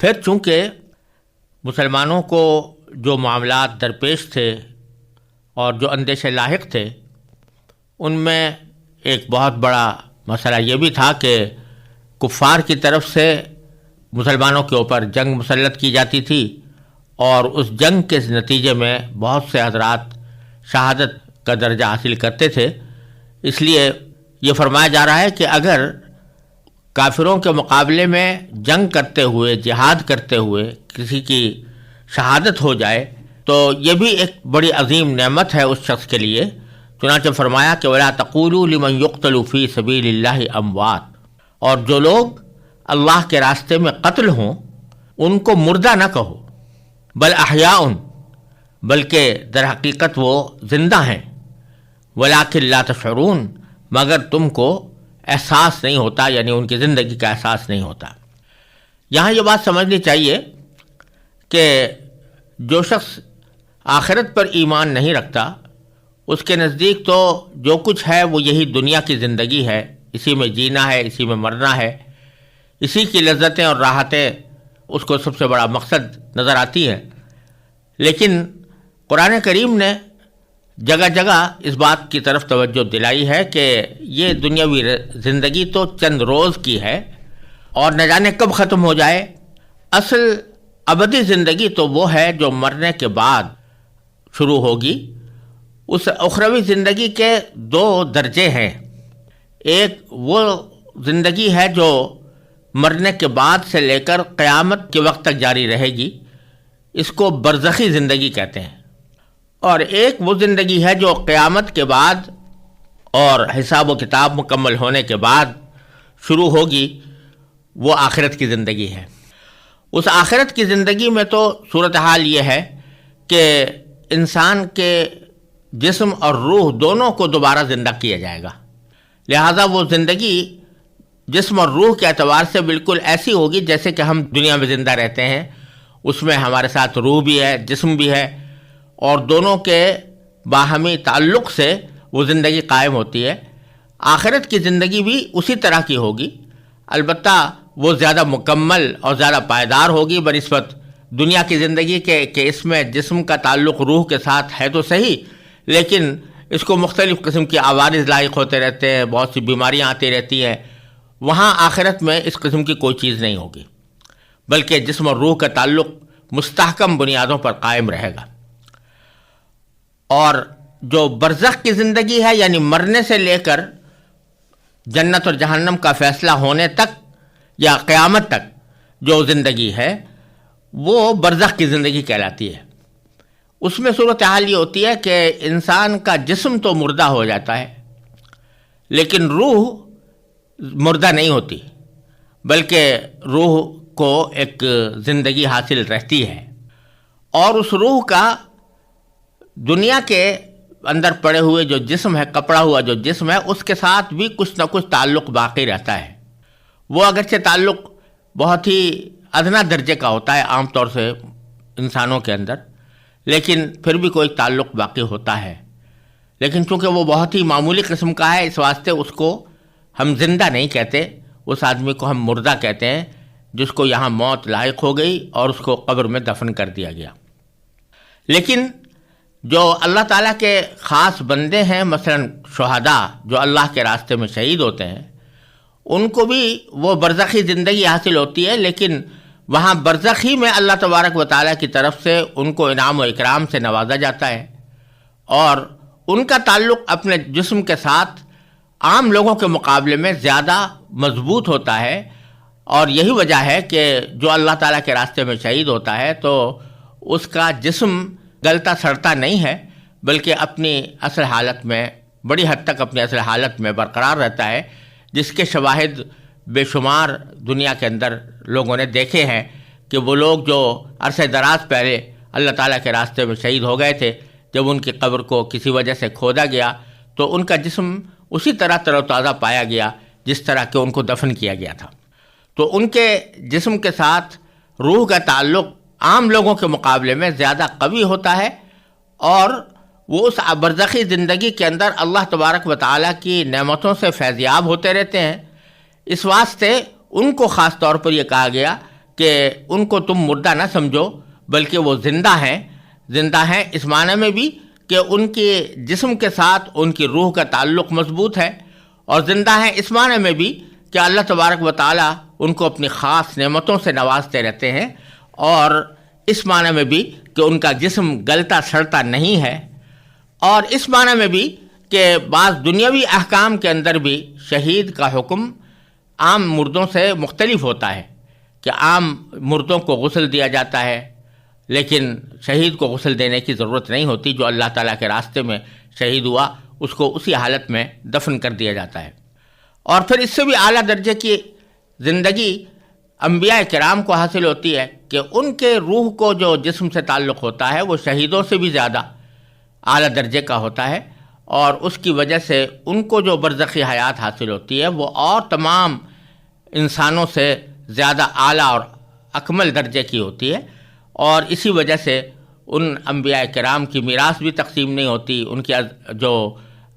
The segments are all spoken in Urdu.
پھر چونکہ مسلمانوں کو جو معاملات درپیش تھے اور جو اندیشے لاحق تھے، ان میں ایک بہت بڑا مسئلہ یہ بھی تھا کہ کفار کی طرف سے مسلمانوں کے اوپر جنگ مسلط کی جاتی تھی، اور اس جنگ کے نتیجے میں بہت سے حضرات شہادت کا درجہ حاصل کرتے تھے۔ اس لیے یہ فرمایا جا رہا ہے کہ اگر کافروں کے مقابلے میں جنگ کرتے ہوئے، جہاد کرتے ہوئے کسی کی شہادت ہو جائے تو یہ بھی ایک بڑی عظیم نعمت ہے اس شخص کے لیے۔ چنانچہ فرمایا کہ وَلَا تَقُولُوا لِمَنْ يُقْتَلُ فِي سَبِيلِ اللَّهِ أَمْوَاتٌ، اور جو لوگ اللہ کے راستے میں قتل ہوں ان کو مردہ نہ کہو، بل احیاء، بلکہ در حقیقت وہ زندہ ہیں، وَلَٰكِن لَا تَشْعُرُونَ، مگر تم کو احساس نہیں ہوتا، یعنی ان کی زندگی کا احساس نہیں ہوتا۔ یہاں یہ بات سمجھنی چاہیے کہ جو شخص آخرت پر ایمان نہیں رکھتا، اس کے نزدیک تو جو کچھ ہے وہ یہی دنیا کی زندگی ہے، اسی میں جینا ہے، اسی میں مرنا ہے، اسی کی لذتیں اور راحتیں اس کو سب سے بڑا مقصد نظر آتی ہیں۔ لیکن قرآن کریم نے جگہ جگہ اس بات کی طرف توجہ دلائی ہے کہ یہ دنیاوی زندگی تو چند روز کی ہے اور نہ جانے کب ختم ہو جائے۔ اصل ابدی زندگی تو وہ ہے جو مرنے کے بعد شروع ہوگی۔ اس اخروی زندگی کے دو درجے ہیں، ایک وہ زندگی ہے جو مرنے کے بعد سے لے کر قیامت کے وقت تک جاری رہے گی، اس کو برزخی زندگی کہتے ہیں، اور ایک وہ زندگی ہے جو قیامت کے بعد اور حساب و کتاب مکمل ہونے کے بعد شروع ہوگی، وہ آخرت کی زندگی ہے۔ اس آخرت کی زندگی میں تو صورتحال یہ ہے کہ انسان کے جسم اور روح دونوں کو دوبارہ زندہ کیا جائے گا، لہذا وہ زندگی جسم اور روح کے اعتبار سے بالکل ایسی ہوگی جیسے کہ ہم دنیا میں زندہ رہتے ہیں۔ اس میں ہمارے ساتھ روح بھی ہے، جسم بھی ہے، اور دونوں کے باہمی تعلق سے وہ زندگی قائم ہوتی ہے۔ آخرت کی زندگی بھی اسی طرح کی ہوگی، البتہ وہ زیادہ مکمل اور زیادہ پائیدار ہوگی بنسبت دنیا کی زندگی کے کہ اس میں جسم کا تعلق روح کے ساتھ ہے تو صحیح، لیکن اس کو مختلف قسم کی عوارض لاحق ہوتے رہتے ہیں، بہت سی بیماریاں آتی رہتی ہیں۔ وہاں آخرت میں اس قسم کی کوئی چیز نہیں ہوگی، بلکہ جسم اور روح کا تعلق مستحکم بنیادوں پر قائم رہے گا۔ اور جو برزخ کی زندگی ہے، یعنی مرنے سے لے کر جنت اور جہنم کا فیصلہ ہونے تک یا قیامت تک جو زندگی ہے، وہ برزخ کی زندگی کہلاتی ہے۔ اس میں صورتحال یہ ہوتی ہے کہ انسان کا جسم تو مردہ ہو جاتا ہے، لیکن روح مردہ نہیں ہوتی، بلکہ روح کو ایک زندگی حاصل رہتی ہے، اور اس روح کا دنیا کے اندر پڑے ہوئے جو جسم ہے، کپڑا ہوا جو جسم ہے، اس کے ساتھ بھی کچھ نہ کچھ تعلق باقی رہتا ہے۔ وہ اگرچہ تعلق بہت ہی ادنا درجے کا ہوتا ہے عام طور سے انسانوں کے اندر، لیکن پھر بھی کوئی تعلق باقی ہوتا ہے، لیکن چونکہ وہ بہت ہی معمولی قسم کا ہے، اس واسطے اس کو ہم زندہ نہیں کہتے، اس آدمی کو ہم مردہ کہتے ہیں جس کو یہاں موت لاحق ہو گئی اور اس کو قبر میں دفن کر دیا گیا۔ لیکن جو اللہ تعالیٰ کے خاص بندے ہیں، مثلا شہداء جو اللہ کے راستے میں شہید ہوتے ہیں، ان کو بھی وہ برزخی زندگی حاصل ہوتی ہے، لیکن وہاں برزخی میں اللہ تبارک و تعالیٰ کی طرف سے ان کو انعام و اکرام سے نوازا جاتا ہے، اور ان کا تعلق اپنے جسم کے ساتھ عام لوگوں کے مقابلے میں زیادہ مضبوط ہوتا ہے، اور یہی وجہ ہے کہ جو اللہ تعالیٰ کے راستے میں شہید ہوتا ہے تو اس کا جسم گلتا سڑتا نہیں ہے، بلکہ اپنی اصل حالت میں، بڑی حد تک اپنی اصل حالت میں برقرار رہتا ہے، جس کے شواہد بے شمار دنیا کے اندر لوگوں نے دیکھے ہیں کہ وہ لوگ جو عرصہ دراز پہلے اللہ تعالیٰ کے راستے میں شہید ہو گئے تھے، جب ان کی قبر کو کسی وجہ سے کھودا گیا تو ان کا جسم اسی طرح تر و تازہ پایا گیا جس طرح کہ ان کو دفن کیا گیا تھا۔ تو ان کے جسم کے ساتھ روح کا تعلق عام لوگوں کے مقابلے میں زیادہ قوی ہوتا ہے، اور وہ اس برزخی زندگی کے اندر اللہ تبارک و تعالیٰ کی نعمتوں سے فیضیاب ہوتے رہتے ہیں۔ اس واسطے ان کو خاص طور پر یہ کہا گیا کہ ان کو تم مردہ نہ سمجھو بلکہ وہ زندہ ہیں. زندہ ہیں اس معنی میں بھی کہ ان کے جسم کے ساتھ ان کی روح کا تعلق مضبوط ہے، اور زندہ ہیں اس معنی میں بھی کہ اللہ تبارک و تعالیٰ ان کو اپنی خاص نعمتوں سے نوازتے رہتے ہیں، اور اس معنی میں بھی کہ ان کا جسم گلتا سڑتا نہیں ہے، اور اس معنی میں بھی کہ بعض دنیاوی احکام کے اندر بھی شہید کا حکم عام مردوں سے مختلف ہوتا ہے، کہ عام مردوں کو غسل دیا جاتا ہے لیکن شہید کو غسل دینے کی ضرورت نہیں ہوتی. جو اللہ تعالیٰ کے راستے میں شہید ہوا اس کو اسی حالت میں دفن کر دیا جاتا ہے. اور پھر اس سے بھی اعلیٰ درجے کی زندگی انبیاء کرام کو حاصل ہوتی ہے کہ ان کے روح کو جو جسم سے تعلق ہوتا ہے وہ شہیدوں سے بھی زیادہ اعلیٰ درجے کا ہوتا ہے، اور اس کی وجہ سے ان کو جو برزخی حیات حاصل ہوتی ہے وہ اور تمام انسانوں سے زیادہ اعلیٰ اور اکمل درجے کی ہوتی ہے. اور اسی وجہ سے ان انبیاء کرام کی میراث بھی تقسیم نہیں ہوتی، ان کی جو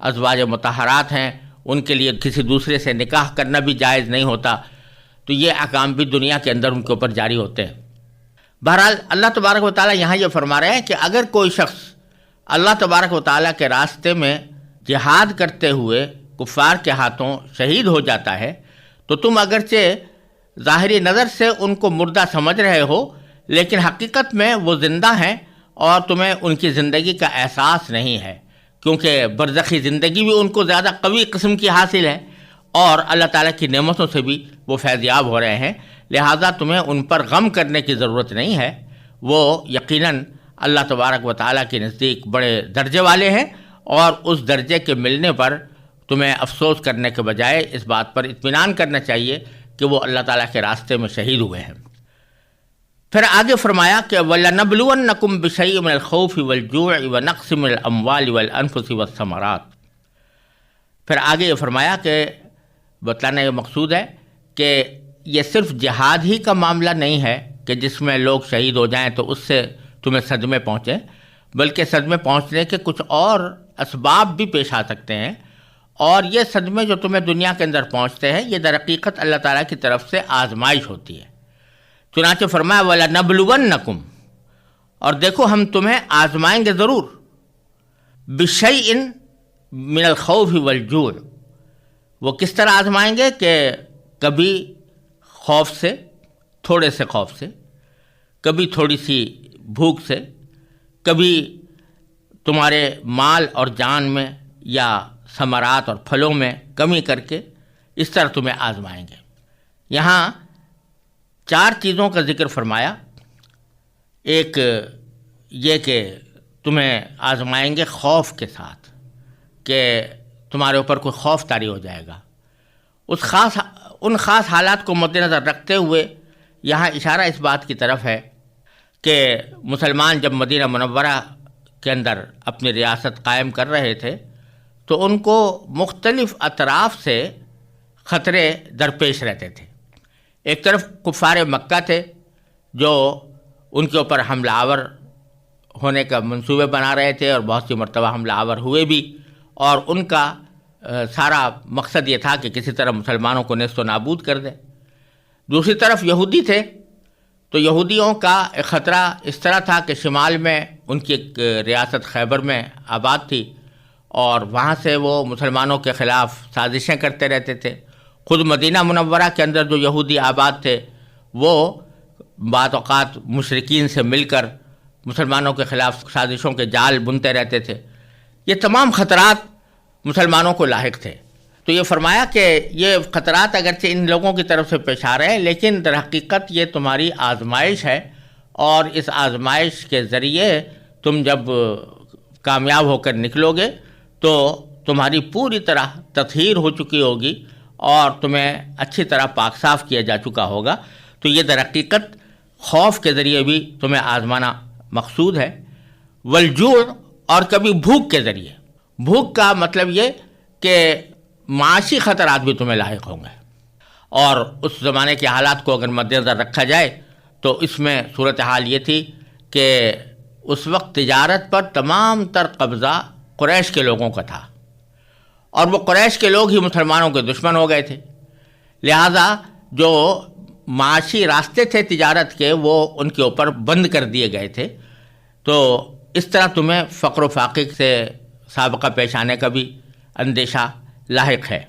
ازواج مطہرات ہیں ان کے لیے کسی دوسرے سے نکاح کرنا بھی جائز نہیں ہوتا. تو یہ احکام بھی دنیا کے اندر ان کے اوپر جاری ہوتے ہیں. بہرحال اللہ تبارک و تعالیٰ یہاں یہ فرما رہے ہیں کہ اگر کوئی شخص اللہ تبارک و تعالیٰ کے راستے میں جہاد کرتے ہوئے کفار کے ہاتھوں شہید ہو جاتا ہے تو تم اگرچہ ظاہری نظر سے ان کو مردہ سمجھ رہے ہو لیکن حقیقت میں وہ زندہ ہیں، اور تمہیں ان کی زندگی کا احساس نہیں ہے، کیونکہ برزخی زندگی بھی ان کو زیادہ قوی قسم کی حاصل ہے، اور اللہ تعالیٰ کی نعمتوں سے بھی وہ فیض یاب ہو رہے ہیں. لہٰذا تمہیں ان پر غم کرنے کی ضرورت نہیں ہے. وہ یقیناً اللہ تبارک و تعالیٰ کے نزدیک بڑے درجے والے ہیں، اور اس درجے کے ملنے پر تمہیں افسوس کرنے کے بجائے اس بات پر اطمینان کرنا چاہیے کہ وہ اللہ تعالیٰ کے راستے میں شہید ہوئے ہیں. پھر آگے فرمایا کہ وَلَنَبْلُوَنَّكُمْ بِشَيْءٍ مِّنَ الْخَوْفِ وَالْجُوعِ وَنَقْصٍ مِّنَ الْأَمْوَالِ وَالْأَنفُسِ وَالثَّمَرَاتِ. پھر آگے یہ فرمایا کہ بتلانا یہ مقصود ہے کہ یہ صرف جہاد ہی کا معاملہ نہیں ہے کہ جس میں لوگ شہید ہو جائیں تو اس سے تمہیں صدمے پہنچیں، بلکہ صدمے پہنچنے کے کچھ اور اسباب بھی پیش آ سکتے ہیں، اور یہ صدمے جو تمہیں دنیا کے اندر پہنچتے ہیں یہ در حقیقت اللہ تعالیٰ کی طرف سے آزمائش ہوتی ہے. چنانچہ فرمایا وَلَنَبْلُوَنَّكُمْ، اور دیکھو ہم تمہیں آزمائیں گے ضرور، بِشَيْءٍ مِّنَ الْخَوْفِ وَالْجُوعِ. وہ کس طرح آزمائیں گے کہ کبھی خوف سے، تھوڑے سے خوف سے، کبھی تھوڑی سی بھوک سے، کبھی تمہارے مال اور جان میں یا ثمرات اور پھلوں میں کمی کر کے، اس طرح تمہیں آزمائیں گے. یہاں 4 چیزوں کا ذکر فرمایا. ایک یہ کہ تمہیں آزمائیں گے خوف کے ساتھ، کہ تمہارے اوپر کوئی خوف طاری ہو جائے گا. ان خاص حالات کو مد نظر رکھتے ہوئے یہاں اشارہ اس بات کی طرف ہے کہ مسلمان جب مدینہ منورہ کے اندر اپنی ریاست قائم کر رہے تھے تو ان کو مختلف اطراف سے خطرے درپیش رہتے تھے. ایک طرف کفار مکہ تھے جو ان کے اوپر حملہ آور ہونے کا منصوبے بنا رہے تھے، اور بہت سی مرتبہ حملہ آور ہوئے بھی، اور ان کا سارا مقصد یہ تھا کہ کسی طرح مسلمانوں کو نیست و نابود کر دیں. دوسری طرف یہودی تھے، تو یہودیوں کا ایک خطرہ اس طرح تھا کہ شمال میں ان کی ایک ریاست خیبر میں آباد تھی، اور وہاں سے وہ مسلمانوں کے خلاف سازشیں کرتے رہتے تھے. خود مدینہ منورہ کے اندر جو یہودی آباد تھے وہ بعض اوقات مشرکین سے مل کر مسلمانوں کے خلاف سازشوں کے جال بنتے رہتے تھے. یہ تمام خطرات مسلمانوں کو لاحق تھے. تو یہ فرمایا کہ یہ خطرات اگرچہ ان لوگوں کی طرف سے پیش آ رہے ہیں لیکن در حقیقت یہ تمہاری آزمائش ہے، اور اس آزمائش کے ذریعے تم جب کامیاب ہو کر نکلو گے تو تمہاری پوری طرح تطہیر ہو چکی ہوگی اور تمہیں اچھی طرح پاک صاف کیا جا چکا ہوگا. تو یہ در حقیقت خوف کے ذریعے بھی تمہیں آزمانا مقصود ہے. والجوع، اور کبھی بھوک کے ذریعے. بھوک کا مطلب یہ کہ معاشی خطرات بھی تمہیں لاحق ہوں گے، اور اس زمانے کے حالات کو اگر مد نظر رکھا جائے تو اس میں صورتحال یہ تھی کہ اس وقت تجارت پر تمام تر قبضہ قریش کے لوگوں کا تھا، اور وہ قریش کے لوگ ہی مسلمانوں کے دشمن ہو گئے تھے. لہذا جو معاشی راستے تھے تجارت کے وہ ان کے اوپر بند کر دیے گئے تھے. تو اس طرح تمہیں فقر و فاقے سے سابقہ پیش آنے کا بھی اندیشہ لاحق ہے.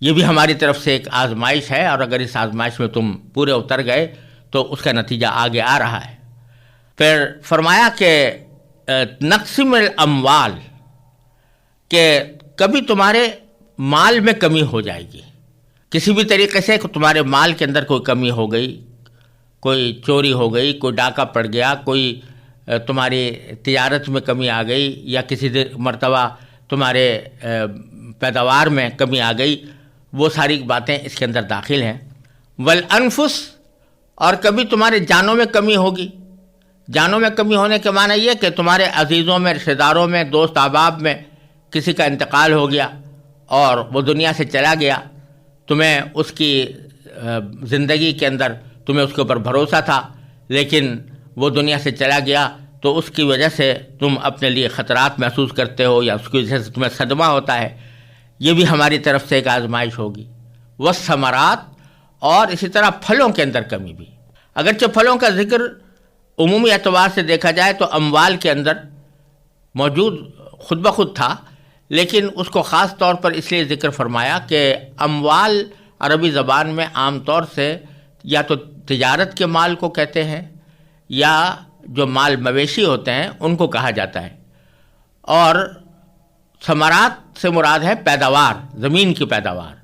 یہ بھی ہماری طرف سے ایک آزمائش ہے، اور اگر اس آزمائش میں تم پورے اتر گئے تو اس کا نتیجہ آگے آ رہا ہے. پھر فرمایا کہ نقسم الاموال، کہ کبھی تمہارے مال میں کمی ہو جائے گی، کسی بھی طریقے سے تمہارے مال کے اندر کوئی کمی ہو گئی، کوئی چوری ہو گئی، کوئی ڈاکہ پڑ گیا، کوئی تمہاری تجارت میں کمی آ گئی، یا کسی مرتبہ تمہارے پیداوار میں کمی آ گئی، وہ ساری باتیں اس کے اندر داخل ہیں. والانفس، اور کبھی تمہارے جانوں میں کمی ہوگی. جانوں میں کمی ہونے کے معنی یہ کہ تمہارے عزیزوں میں، رشتہ داروں میں، دوست احباب میں کسی کا انتقال ہو گیا اور وہ دنیا سے چلا گیا. تمہیں اس کی زندگی کے اندر تمہیں اس کے اوپر بھروسہ تھا، لیکن وہ دنیا سے چلا گیا تو اس کی وجہ سے تم اپنے لیے خطرات محسوس کرتے ہو، یا اس کی وجہ سے تمہیں صدمہ ہوتا ہے. یہ بھی ہماری طرف سے ایک آزمائش ہوگی. والثمرات، اور اسی طرح پھلوں کے اندر کمی بھی. اگرچہ پھلوں کا ذکر عمومی اعتبار سے دیکھا جائے تو اموال کے اندر موجود خود بخود تھا، لیکن اس کو خاص طور پر اس لیے ذکر فرمایا کہ اموال عربی زبان میں عام طور سے یا تو تجارت کے مال کو کہتے ہیں، یا جو مال مویشی ہوتے ہیں ان کو کہا جاتا ہے. اور ثمرات سے مراد ہے پیداوار، زمین کی پیداوار،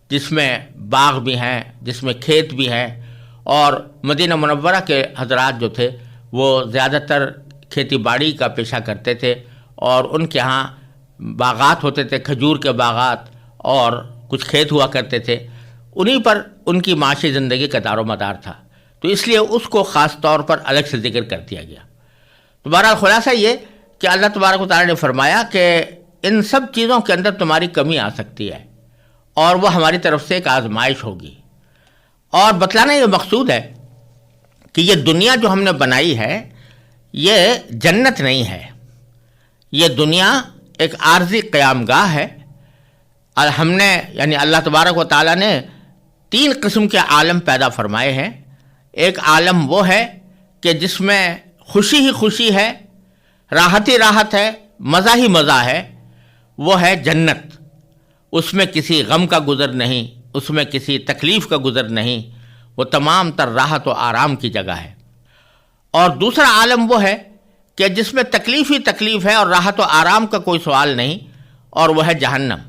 جس میں باغ بھی ہیں، جس میں کھیت بھی ہیں. اور مدینہ منورہ کے حضرات جو تھے وہ زیادہ تر کھیتی باڑی کا پیشہ کرتے تھے، اور ان کے ہاں باغات ہوتے تھے، کھجور کے باغات، اور کچھ کھیت ہوا کرتے تھے. انہی پر ان کی معاشی زندگی کا دار و مدار تھا، تو اس لیے اس کو خاص طور پر الگ سے ذکر کر دیا گیا. تو بہرحال خلاصہ یہ کہ اللہ تبارک و تعالیٰ نے فرمایا کہ ان سب چیزوں کے اندر تمہاری کمی آ سکتی ہے، اور وہ ہماری طرف سے ایک آزمائش ہوگی. اور بتلانا یہ مقصود ہے کہ یہ دنیا جو ہم نے بنائی ہے یہ جنت نہیں ہے. یہ دنیا ایک عارضی قیام گاہ ہے. اور ہم نے یعنی اللہ تبارک و تعالیٰ نے 3 قسم کے عالم پیدا فرمائے ہیں. ایک عالم وہ ہے کہ جس میں خوشی ہی خوشی ہے، راحت ہی راحت ہے، مزہ ہی مزہ ہے، وہ ہے جنت. اس میں کسی غم کا گزر نہیں، اس میں کسی تکلیف کا گزر نہیں، وہ تمام تر راحت و آرام کی جگہ ہے. اور دوسرا عالم وہ ہے کہ جس میں تکلیف ہی تکلیف ہے اور راحت و آرام کا کوئی سوال نہیں، اور وہ ہے جہنم.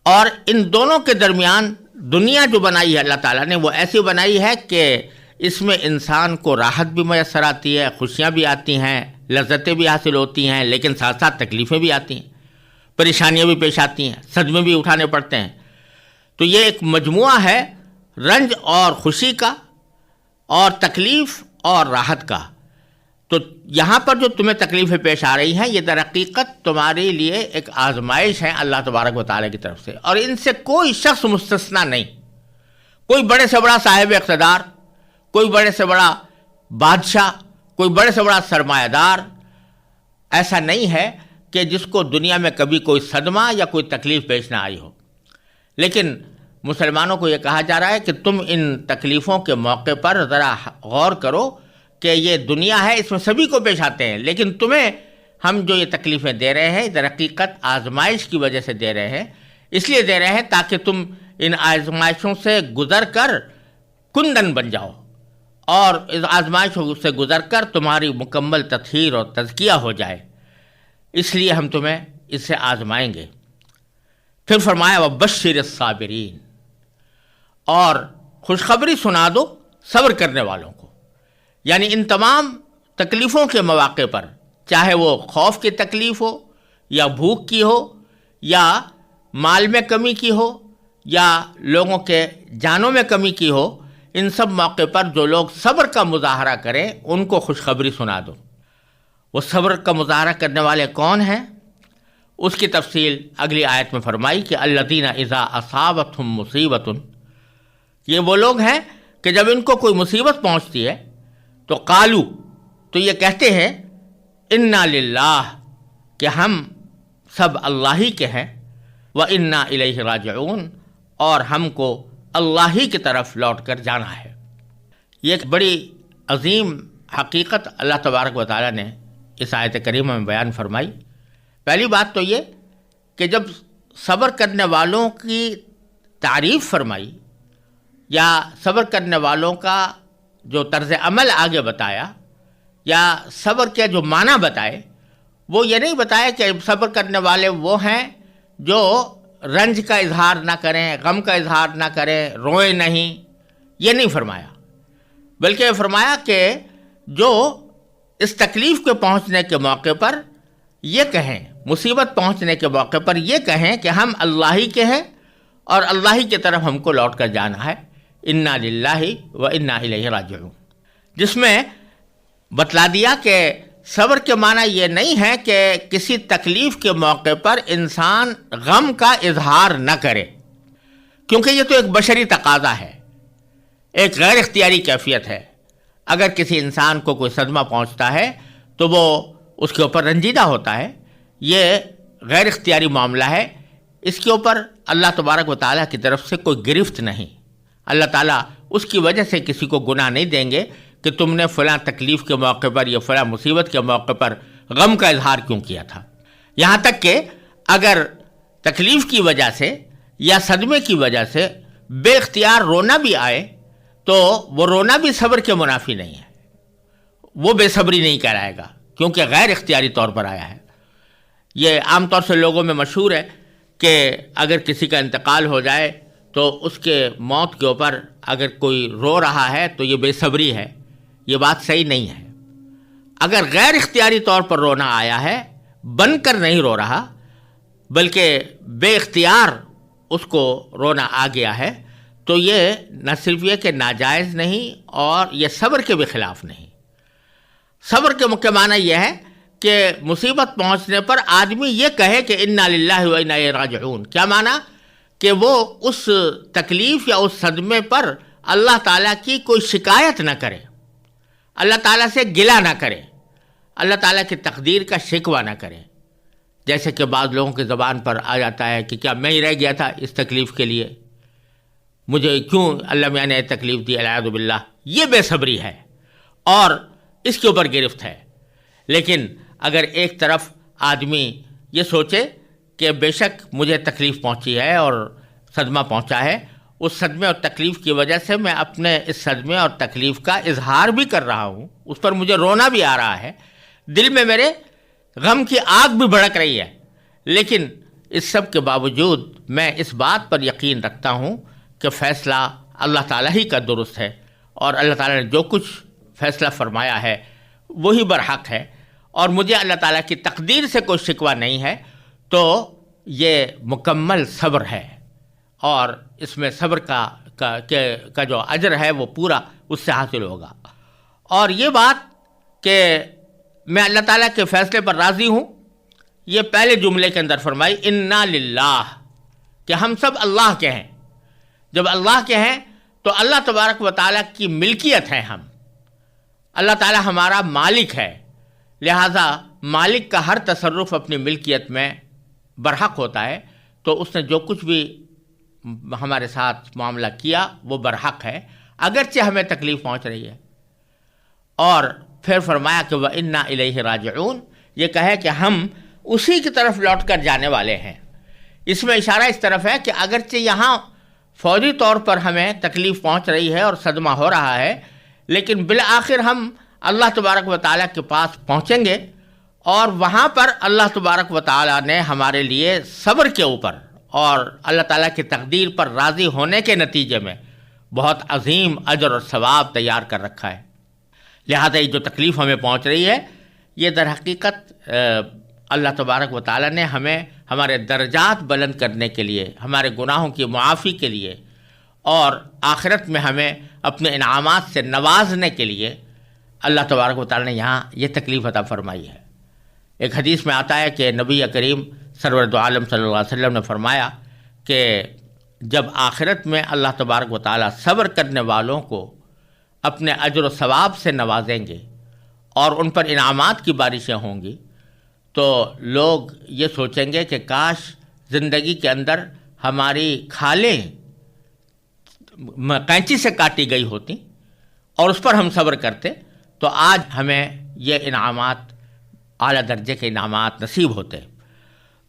اور ان دونوں کے درمیان دنیا جو بنائی ہے اللہ تعالیٰ نے وہ ایسی بنائی ہے کہ اس میں انسان کو راحت بھی میسر آتی ہے، خوشیاں بھی آتی ہیں، لذتیں بھی حاصل ہوتی ہیں، لیکن ساتھ ساتھ تکلیفیں بھی آتی ہیں، پریشانیاں بھی پیش آتی ہیں، صدمے بھی اٹھانے پڑتے ہیں. تو یہ ایک مجموعہ ہے رنج اور خوشی کا، اور تکلیف اور راحت کا. تو یہاں پر جو تمہیں تکلیفیں پیش آ رہی ہیں یہ در حقیقت تمہارے لیے ایک آزمائش ہے اللہ تبارک و تعالیٰ کی طرف سے، اور ان سے کوئی شخص مستثنا نہیں. کوئی بڑے سے بڑا صاحب اقتدار، کوئی بڑے سے بڑا بادشاہ، کوئی بڑے سے بڑا سرمایہ دار ایسا نہیں ہے کہ جس کو دنیا میں کبھی کوئی صدمہ یا کوئی تکلیف پیش نہ آئی ہو. لیکن مسلمانوں کو یہ کہا جا رہا ہے کہ تم ان تکلیفوں کے موقع پر ذرا غور کرو کہ یہ دنیا ہے، اس میں سبھی کو پیش آتے ہیں، لیکن تمہیں ہم جو یہ تکلیفیں دے رہے ہیں در حقیقت آزمائش کی وجہ سے دے رہے ہیں. اس لیے دے رہے ہیں تاکہ تم ان آزمائشوں سے گزر کر کندن بن جاؤ، اور اس آزمائشوں سے گزر کر تمہاری مکمل تطہیر اور تزکیہ ہو جائے. اس لیے ہم تمہیں اس سے آزمائیں گے. پھر فرمایا وبشر الصابرین، اور خوشخبری سنا دو صبر کرنے والوں کو. یعنی ان تمام تکلیفوں کے مواقع پر، چاہے وہ خوف کی تکلیف ہو، یا بھوک کی ہو، یا مال میں کمی کی ہو، یا لوگوں کے جانوں میں کمی کی ہو، ان سب موقع پر جو لوگ صبر کا مظاہرہ کریں ان کو خوشخبری سنا دو. وہ صبر کا مظاہرہ کرنے والے کون ہیں؟ اس کی تفصیل اگلی آیت میں فرمائی کہ الذین اذا اصابتہم مصیبۃ، یہ وہ لوگ ہیں کہ جب ان کو کوئی مصیبت پہنچتی ہے تو قالو، تو یہ کہتے ہیں انا للہ، کہ ہم سب اللہ ہی کے ہیں، و انا الیہ راجعون، اور ہم کو اللہ ہی کی طرف لوٹ کر جانا ہے۔ یہ ایک بڑی عظیم حقیقت اللہ تبارک و تعالیٰ نے اس آیت کریمہ میں بیان فرمائی۔ پہلی بات تو یہ کہ جب صبر کرنے والوں کی تعریف فرمائی یا صبر کرنے والوں کا جو طرز عمل آگے بتایا یا صبر کے جو معنی بتائے، وہ یہ نہیں بتایا کہ صبر کرنے والے وہ ہیں جو رنج کا اظہار نہ کریں، غم کا اظہار نہ کریں، روئیں نہیں، یہ نہیں فرمایا، بلکہ یہ فرمایا کہ جو اس تکلیف کے پہنچنے کے موقع پر یہ کہیں، مصیبت پہنچنے کے موقع پر یہ کہیں کہ ہم اللہ ہی کے ہیں اور اللہ ہی کی طرف ہم کو لوٹ کر جانا ہے، انا للہ و انا الیہ راجعون، جس میں بتلا دیا کہ صبر کے معنی یہ نہیں ہے کہ کسی تکلیف کے موقع پر انسان غم کا اظہار نہ کرے، کیونکہ یہ تو ایک بشری تقاضا ہے، ایک غیر اختیاری کیفیت ہے۔ اگر کسی انسان کو کوئی صدمہ پہنچتا ہے تو وہ اس کے اوپر رنجیدہ ہوتا ہے، یہ غیر اختیاری معاملہ ہے، اس کے اوپر اللہ تبارک و تعالیٰ کی طرف سے کوئی گرفت نہیں۔ اللہ تعالیٰ اس کی وجہ سے کسی کو گناہ نہیں دیں گے کہ تم نے فلاں تکلیف کے موقع پر یا فلاں مصیبت کے موقع پر غم کا اظہار کیوں کیا تھا۔ یہاں تک کہ اگر تکلیف کی وجہ سے یا صدمے کی وجہ سے بے اختیار رونا بھی آئے تو وہ رونا بھی صبر کے منافی نہیں ہے، وہ بے صبری نہیں کہلائے گا، کیونکہ غیر اختیاری طور پر آیا ہے۔ یہ عام طور سے لوگوں میں مشہور ہے کہ اگر کسی کا انتقال ہو جائے تو اس کے موت کے اوپر اگر کوئی رو رہا ہے تو یہ بے صبری ہے، یہ بات صحیح نہیں ہے۔ اگر غیر اختیاری طور پر رونا آیا ہے، بن کر نہیں رو رہا بلکہ بے اختیار اس کو رونا آ گیا ہے، تو یہ نہ صرف یہ کہ ناجائز نہیں اور یہ صبر کے بھی خلاف نہیں۔ صبر کے معنی یہ ہے کہ مصیبت پہنچنے پر آدمی یہ کہے کہ انا للہ و انا الیہ راجعون۔ کیا معنی؟ کہ وہ اس تکلیف یا اس صدمے پر اللہ تعالیٰ کی کوئی شکایت نہ کرے، اللہ تعالیٰ سے گلہ نہ کرے، اللہ تعالیٰ کی تقدیر کا شکوہ نہ کرے، جیسے کہ بعض لوگوں کی زبان پر آ جاتا ہے کہ کیا میں ہی رہ گیا تھا اس تکلیف کے لیے، مجھے کیوں اللہ میاں نے تکلیف دی، العیاذ باللہ۔ یہ بے صبری ہے اور اس کے اوپر گرفت ہے۔ لیکن اگر ایک طرف آدمی یہ سوچے کہ بے شک مجھے تکلیف پہنچی ہے اور صدمہ پہنچا ہے، اس صدمے اور تکلیف کی وجہ سے میں اپنے اس صدمے اور تکلیف کا اظہار بھی کر رہا ہوں، اس پر مجھے رونا بھی آ رہا ہے، دل میں میرے غم کی آگ بھی بھڑک رہی ہے، لیکن اس سب کے باوجود میں اس بات پر یقین رکھتا ہوں کہ فیصلہ اللہ تعالیٰ ہی کا درست ہے اور اللہ تعالیٰ نے جو کچھ فیصلہ فرمایا ہے وہی برحق ہے، اور مجھے اللہ تعالیٰ کی تقدیر سے کوئی شکوہ نہیں ہے، تو یہ مکمل صبر ہے، اور اس میں صبر کا جو اجر ہے وہ پورا اس سے حاصل ہوگا۔ اور یہ بات کہ میں اللہ تعالیٰ کے فیصلے پر راضی ہوں، یہ پہلے جملے کے اندر فرمائی انا للہ، کہ ہم سب اللہ کے ہیں۔ جب اللہ کے ہیں تو اللہ تبارک و تعالیٰ کی ملکیت ہے، ہم اللہ تعالیٰ ہمارا مالک ہے، لہذا مالک کا ہر تصرف اپنی ملکیت میں برحق ہوتا ہے، تو اس نے جو کچھ بھی ہمارے ساتھ معاملہ کیا وہ برحق ہے، اگرچہ ہمیں تکلیف پہنچ رہی ہے۔ اور پھر فرمایا کہ وَإِنَّا إِلَيْهِ رَاجِعُونَ، یہ کہے کہ ہم اسی کی طرف لوٹ کر جانے والے ہیں۔ اس میں اشارہ اس طرف ہے کہ اگرچہ یہاں فوری طور پر ہمیں تکلیف پہنچ رہی ہے اور صدمہ ہو رہا ہے، لیکن بالآخر ہم اللہ تبارک و تعالیٰ کے پاس پہنچیں گے، اور وہاں پر اللہ تبارک و تعالیٰ نے ہمارے لیے صبر کے اوپر اور اللہ تعالیٰ کی تقدیر پر راضی ہونے کے نتیجے میں بہت عظیم اجر اور ثواب تیار کر رکھا ہے۔ لہذا یہ جو تکلیف ہمیں پہنچ رہی ہے، یہ در حقیقت اللہ تبارک و تعالیٰ نے ہمیں ہمارے درجات بلند کرنے کے لیے، ہمارے گناہوں کی معافی کے لیے، اور آخرت میں ہمیں اپنے انعامات سے نوازنے کے لیے اللہ تبارک و تعالیٰ نے یہاں یہ تکلیف عطا فرمائی ہے۔ ایک حدیث میں آتا ہے کہ نبی کریم سرور دو عالم صلی اللہ علیہ وسلم نے فرمایا کہ جب آخرت میں اللہ تبارک و تعالیٰ صبر کرنے والوں کو اپنے اجر و ثواب سے نوازیں گے اور ان پر انعامات کی بارشیں ہوں گی، تو لوگ یہ سوچیں گے کہ کاش زندگی کے اندر ہماری کھالیں قینچی سے کاٹی گئی ہوتی اور اس پر ہم صبر کرتے تو آج ہمیں یہ انعامات، اعلیٰ درجے کے انعامات نصیب ہوتے۔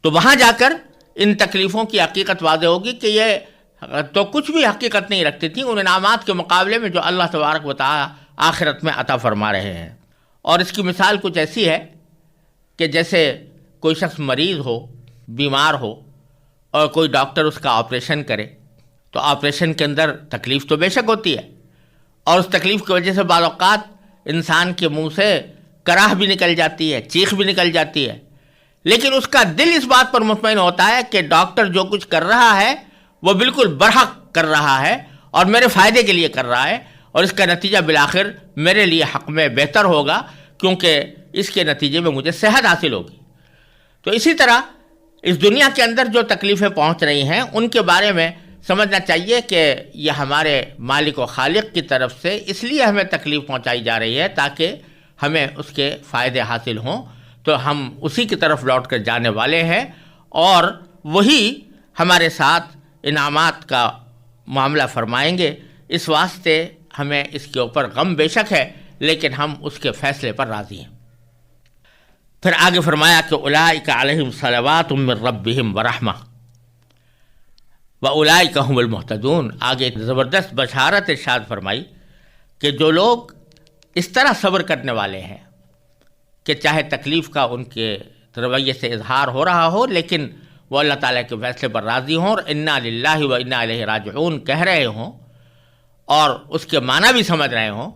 تو وہاں جا کر ان تکلیفوں کی حقیقت واضح ہوگی کہ یہ تو کچھ بھی حقیقت نہیں رکھتی تھیں ان انعامات کے مقابلے میں جو اللہ تبارک و تعالی آخرت میں عطا فرما رہے ہیں۔ اور اس کی مثال کچھ ایسی ہے کہ جیسے کوئی شخص مریض ہو، بیمار ہو، اور کوئی ڈاکٹر اس کا آپریشن کرے تو آپریشن کے اندر تکلیف تو بے شک ہوتی ہے، اور اس تکلیف کی وجہ سے بعض اوقات انسان کے منہ سے کراہ بھی نکل جاتی ہے، چیخ بھی نکل جاتی ہے، لیکن اس کا دل اس بات پر مطمئن ہوتا ہے کہ ڈاکٹر جو کچھ کر رہا ہے وہ بالکل برحق کر رہا ہے اور میرے فائدے کے لیے کر رہا ہے، اور اس کا نتیجہ بالآخر میرے لیے حق میں بہتر ہوگا کیونکہ اس کے نتیجے میں مجھے صحت حاصل ہوگی۔ تو اسی طرح اس دنیا کے اندر جو تکلیفیں پہنچ رہی ہیں ان کے بارے میں سمجھنا چاہیے کہ یہ ہمارے مالک و خالق کی طرف سے اس لیے ہمیں تکلیف پہنچائی جا رہی ہے تاکہ ہمیں اس کے فائدے حاصل ہوں، تو ہم اسی کی طرف لوٹ کر جانے والے ہیں اور وہی ہمارے ساتھ انعامات کا معاملہ فرمائیں گے۔ اس واسطے ہمیں اس کے اوپر غم بے شک ہے لیکن ہم اس کے فیصلے پر راضی ہیں۔ پھر آگے فرمایا کہ اولئک علیہم صلوات من ربہم ورحمہ واولئک ھم المہتدون۔ آگے زبردست بشارت ارشاد فرمائی کہ جو لوگ اس طرح صبر کرنے والے ہیں کہ چاہے تکلیف کا ان کے رویے سے اظہار ہو رہا ہو لیکن وہ اللہ تعالیٰ کے فیصلے پر راضی ہوں اور انا للہ و انا الیہ راجعون کہہ رہے ہوں اور اس کے معنی بھی سمجھ رہے ہوں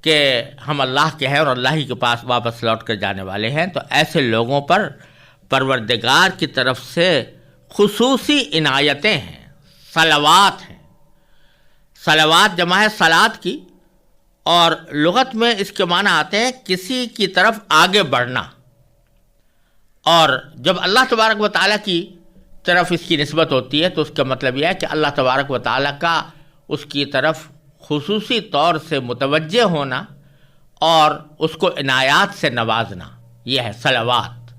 کہ ہم اللہ کے ہیں اور اللہ ہی کے پاس واپس لوٹ کر جانے والے ہیں، تو ایسے لوگوں پر پروردگار کی طرف سے خصوصی عنایتیں ہیں، صلوات ہیں۔ صلوات جمع ہے صلات کی، اور لغت میں اس کے معنی آتے ہیں کسی کی طرف آگے بڑھنا، اور جب اللہ تبارک و تعالیٰ کی طرف اس کی نسبت ہوتی ہے تو اس کا مطلب یہ ہے کہ اللہ تبارک و تعالیٰ کا اس کی طرف خصوصی طور سے متوجہ ہونا اور اس کو عنایات سے نوازنا، یہ ہے صلوات۔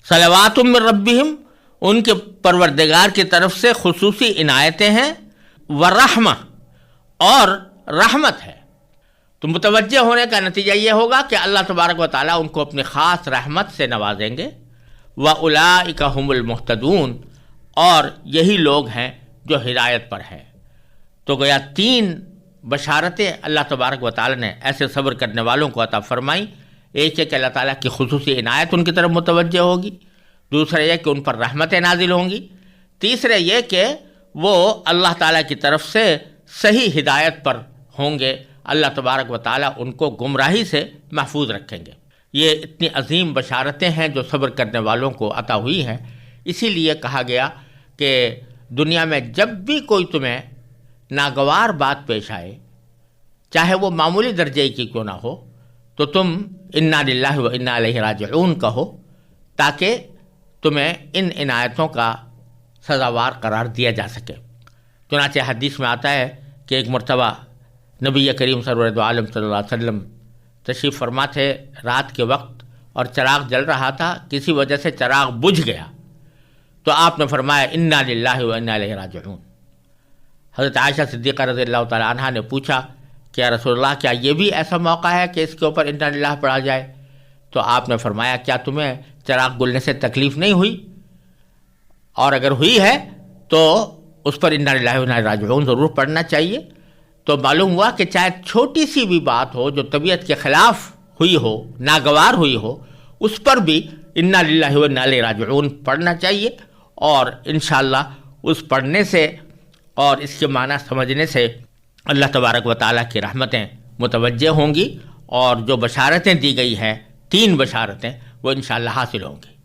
صلوات من ربہم، ان کے پروردگار کی طرف سے خصوصی عنایتیں ہیں، ورحمہ، اور رحمت ہے۔ تو متوجہ ہونے کا نتیجہ یہ ہوگا کہ اللہ تبارک و تعالیٰ ان کو اپنی خاص رحمت سے نوازیں گے۔ وَأُولَئِكَ هُمُ الْمُهْتَدُونَ، اور یہی لوگ ہیں جو ہدایت پر ہیں۔ تو گویا تین بشارتیں اللہ تبارک و تعالیٰ نے ایسے صبر کرنے والوں کو عطا فرمائی۔ ایک ہے کہ اللہ تعالیٰ کی خصوصی عنایت ان کی طرف متوجہ ہوگی، دوسرا یہ کہ ان پر رحمتیں نازل ہوں گی، تیسرا یہ کہ وہ اللہ تعالیٰ کی طرف سے صحیح ہدایت پر ہوں گے، اللہ تبارک و تعالیٰ ان کو گمراہی سے محفوظ رکھیں گے۔ یہ اتنی عظیم بشارتیں ہیں جو صبر کرنے والوں کو عطا ہوئی ہیں۔ اسی لیے کہا گیا کہ دنیا میں جب بھی کوئی تمہیں ناگوار بات پیش آئے، چاہے وہ معمولی درجے کی کیوں نہ ہو، تو تم انا للہ و انا الیہ راجعون کہو تاکہ تمہیں ان عنایتوں کا سزاوار قرار دیا جا سکے۔ چنانچہ حدیث میں آتا ہے کہ ایک مرتبہ نبی کریم سرور عالم صلی اللہ علیہ وسلم تشریف فرما تھے رات کے وقت اور چراغ جل رہا تھا، کسی وجہ سے چراغ بجھ گیا، تو آپ نے فرمایا انا للہ و انا الیہ راجعون۔ حضرت عائشہ صدیقہ رضی اللہ تعالیٰ عنہا نے پوچھا کہ یا رسول اللہ کیا یہ بھی ایسا موقع ہے کہ اس کے اوپر انا للہ پڑھا جائے؟ تو آپ نے فرمایا کیا تمہیں چراغ گلنے سے تکلیف نہیں ہوئی؟ اور اگر ہوئی ہے تو اس پر انا للہ و انا الیہ راجعون ضرور پڑھنا چاہیے۔ تو معلوم ہوا کہ چاہے چھوٹی سی بھی بات ہو جو طبیعت کے خلاف ہوئی ہو، ناگوار ہوئی ہو، اس پر بھی انا للہ و انا الیہ راجعون پڑھنا چاہیے، اور انشاءاللہ اس پڑھنے سے اور اس کے معنی سمجھنے سے اللہ تبارک و تعالیٰ کی رحمتیں متوجہ ہوں گی، اور جو بشارتیں دی گئی ہیں، تین بشارتیں، وہ انشاءاللہ حاصل ہوں گی۔